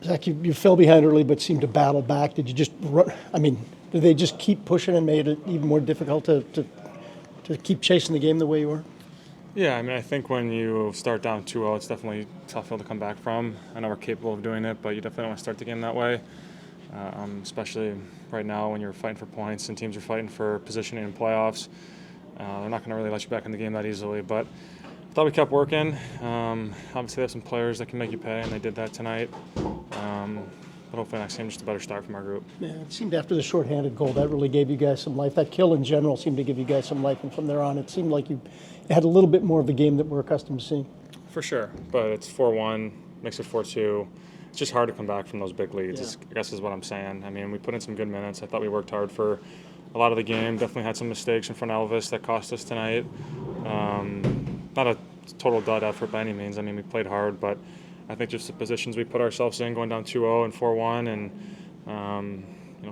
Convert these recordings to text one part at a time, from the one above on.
Zach, you fell behind early but seemed to battle back. Did you just run? I mean, did they just keep pushing and made it even more difficult to keep chasing the game the way you were? Yeah, I mean, I think when you start down 2-0, it's definitely a tough field to come back from. I know we're capable of doing it, but you definitely don't want to start the game that way, especially right now when you're fighting for points and teams are fighting for positioning in playoffs. They're not going to really let you back in the game that easily, but I thought we kept working. Obviously, they have some players that can make you pay, and they did that tonight. But hopefully next game, just a better start from our group. Yeah, it seemed after the shorthanded goal, that really gave you guys some life. That kill in general seemed to give you guys some life, and from there on, it seemed like you had a little bit more of the game that we're accustomed to seeing. For sure, but it's 4-1, makes it 4-2. It's just hard to come back from those big leads, I guess is what I'm saying. I mean, we put in some good minutes. I thought we worked hard for a lot of the game. Definitely had some mistakes in front of Elvis that cost us tonight. Not a total dud effort by any means. I mean, we played hard, but I think just the positions we put ourselves in, going down 2-0 and 4-1, and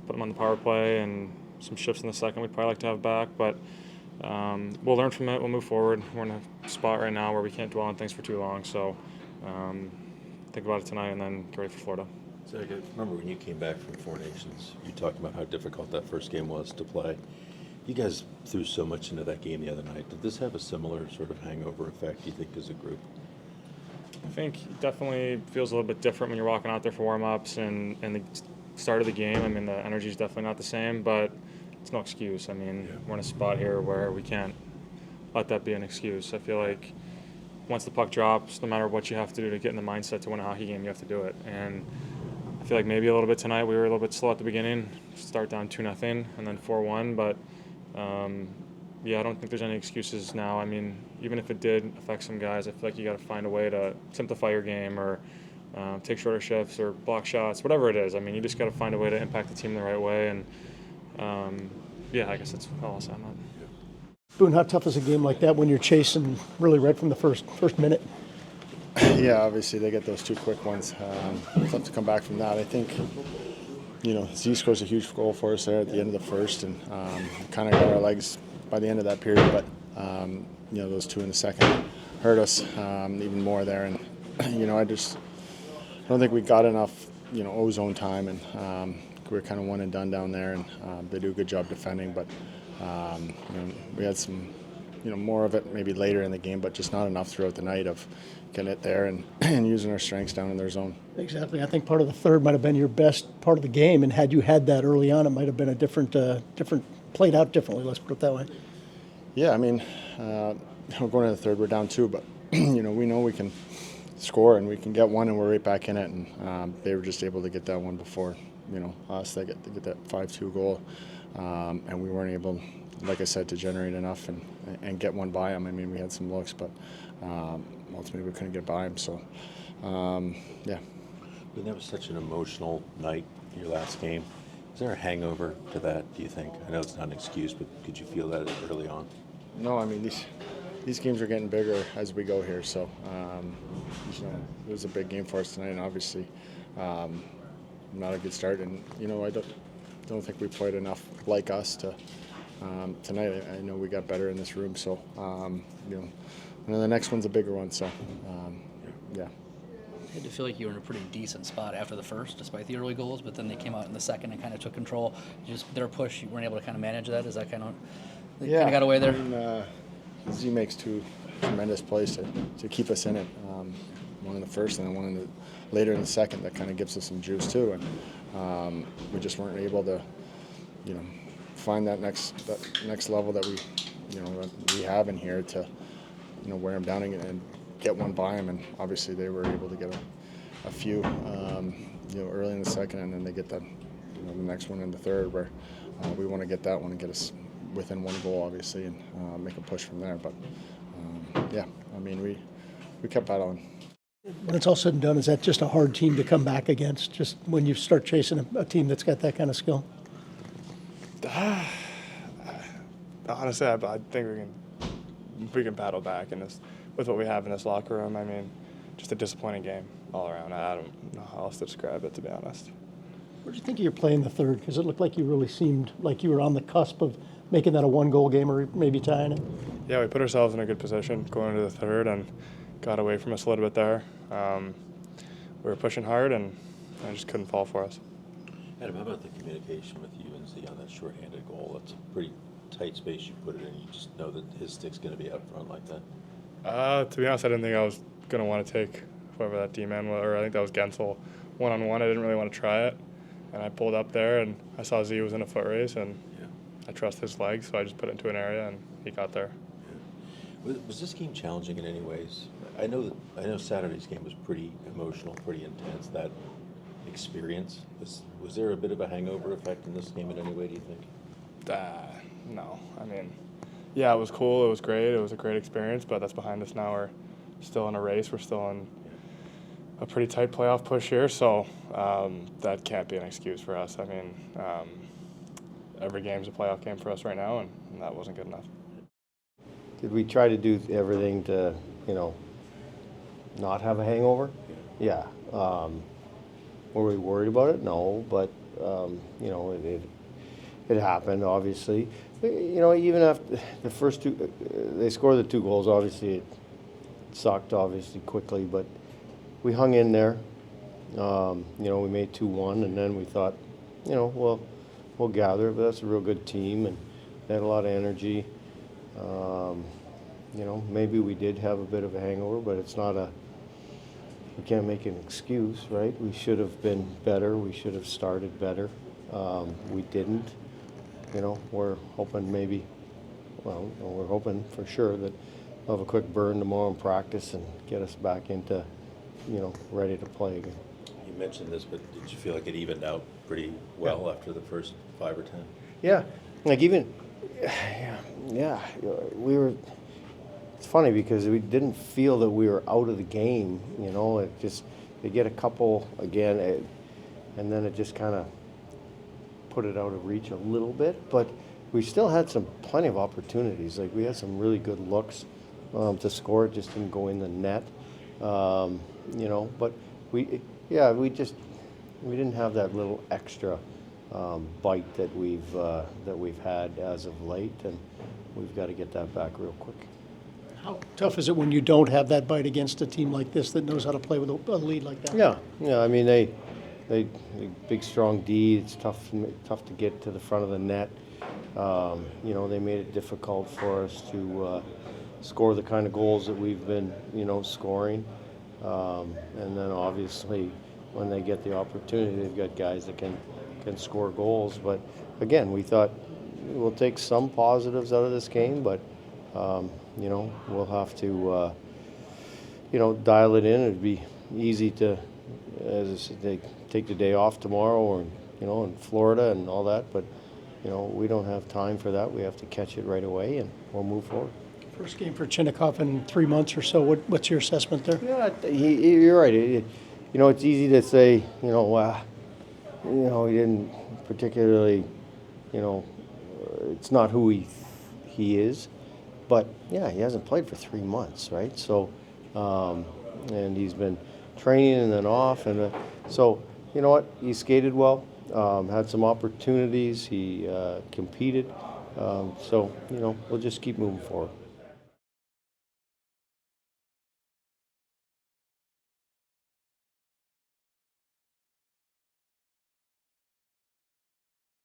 put them on the power play and some shifts in the second we'd probably like to have back. But we'll learn from it. We'll move forward. We're in a spot right now where we can't dwell on things for too long. So think about it tonight and then get ready for Florida. So I remember when you came back from Four Nations, you talked about how difficult that first game was to play. You guys threw so much into that game the other night. Did this have a similar sort of hangover effect, you think, as a group? I think it definitely feels a little bit different when you're walking out there for warm-ups and the start of the game. I mean, the energy is definitely not the same, but it's no excuse. I mean, we're in a spot here where we can't let that be an excuse. I feel like once the puck drops, no matter what you have to do to get in the mindset to win a hockey game, you have to do it. And I feel like maybe a little bit tonight we were a little bit slow at the beginning, start down 2-0 and then 4-1, but I don't think there's any excuses now. I mean, even if it did affect some guys, I feel like you got to find a way to simplify your game or take shorter shifts or block shots, whatever it is. I mean, you just got to find a way to impact the team the right way. And I guess that's all I'll say on that. Boone, how tough is a game like that when you're chasing really right from the first minute? Yeah, obviously they get those two quick ones. Tough to come back from that. I think, Z scores a huge goal for us there at the end of the first, and kind of got our legs by the end of that period. But those two in the second hurt us even more there. And I don't think we got enough ozone time, and we were kind of one and done down there. And they do a good job defending, but we had some more of it maybe later in the game, but just not enough throughout the night of getting it there and using our strengths down in their zone. Exactly. I think part of the third might have been your best part of the game, and had you had that early on, it might have been a different played out differently. Let's put it that way. Yeah, I mean, going into the third, we're down 2, but we know we can score and we can get one, and we're right back in it. And they were just able to get that one before us. They get that 5-2 goal, and we weren't able, like I said, to generate enough and get one by them. I mean, we had some looks, but ultimately we couldn't get by them. So, I mean, that was such an emotional night, your last game. Is there a hangover to that, do you think? I know it's not an excuse, but could you feel that early on? No, I mean, these games are getting bigger as we go here. So, it was a big game for us tonight, and obviously not a good start. And, I don't think we played enough like us to tonight. I know we got better in this room, so and then the next one's a bigger one. So yeah. I had to feel like you were in a pretty decent spot after the first, despite the early goals, but then they came out in the second and kind of took control. Just their push, you weren't able to kind of manage that. Is that kind of kind of got away there? I mean, Z makes 2 tremendous plays to keep us in it. One in the first and then one later in the second that kind of gives us some juice too. And we just weren't able to, find that next level that we have in here to, wear them down and get one by them. And obviously they were able to get a few, early in the second, and then they get the next one in the third where we want to get that one and get us within 1 goal, obviously, and make a push from there. But I mean, we kept battling. When it's all said and done, is that just a hard team to come back against, just when you start chasing a team that's got that kind of skill? Honestly, I think we can battle back in this with what we have in this locker room. I mean, just a disappointing game all around. I don't know how else to describe it, to be honest. What did you think of your play in the third? Because it looked like you really seemed like you were on the cusp of making that a 1-goal game or maybe tying it. Yeah, we put ourselves in a good position going into the third and got away from us a little bit there. We were pushing hard, and and it just couldn't fall for us. Adam, how about the communication with you and Z on that shorthanded goal? That's a pretty tight space you put it in. You just know that his stick's going to be out front like that. To be honest, I didn't think I was going to want to take whoever that D-man was, or I think that was Gensel, one-on-one. I didn't really want to try it. And I pulled up there, and I saw Z was in a foot race, and I trust his legs, so I just put it into an area, and he got there. Was this game challenging in any ways? I know Saturday's game was pretty emotional, pretty intense. That experience, was there a bit of a hangover effect in this game in any way, do you think? No. I mean, yeah, it was cool. It was great. It was a great experience, but that's behind us now. We're still in a race. We're still in a pretty tight playoff push here, so that can't be an excuse for us. I mean, every game's a playoff game for us right now, and that wasn't good enough. Did we try to do everything to, not have a hangover? Yeah. Were we worried about it? No, but it happened, obviously. Even after the first two, they scored the 2 goals. Obviously, it sucked, obviously, quickly, but we hung in there. We made 2-1, and then we thought, we'll gather. But that's a real good team, and they had a lot of energy. Maybe we did have a bit of a hangover, but it's not we can't make an excuse, right? We should have been better. We should have started better. We didn't. We're hoping we're hoping for sure that we'll have a quick burn tomorrow in practice and get us back into, ready to play again. You mentioned this, but did you feel like it evened out pretty well after the first 5 or 10? Yeah, we were. It's funny because we didn't feel that we were out of the game. It just they get a couple again, and then it just kind of put it out of reach a little bit. But we still had plenty of opportunities. Like we had some really good looks to score. It just didn't go in the net. But we didn't have that little extra bite that we've had as of late, and we've got to get that back real quick. How tough is it when you don't have that bite against a team like this that knows how to play with a lead like that? Yeah. I mean, they big, strong D. It's tough to get to the front of the net. They made it difficult for us to score the kind of goals that we've been, scoring. And then obviously, when they get the opportunity, they've got guys that can score goals. But again, we thought we'll take some positives out of this game, but we'll have to dial it in. It'd be easy to, as I said, they take the day off tomorrow, or in Florida and all that. But we don't have time for that. We have to catch it right away, and we'll move forward. First game for Chinnikov in 3 months or so. What's your assessment there? Yeah, you're right. It's easy to say, he didn't particularly, it's not who he is. But, yeah, he hasn't played for 3 months, right? So, and he's been training and then off. And so, you know what? He skated well, had some opportunities. He competed. So, we'll just keep moving forward.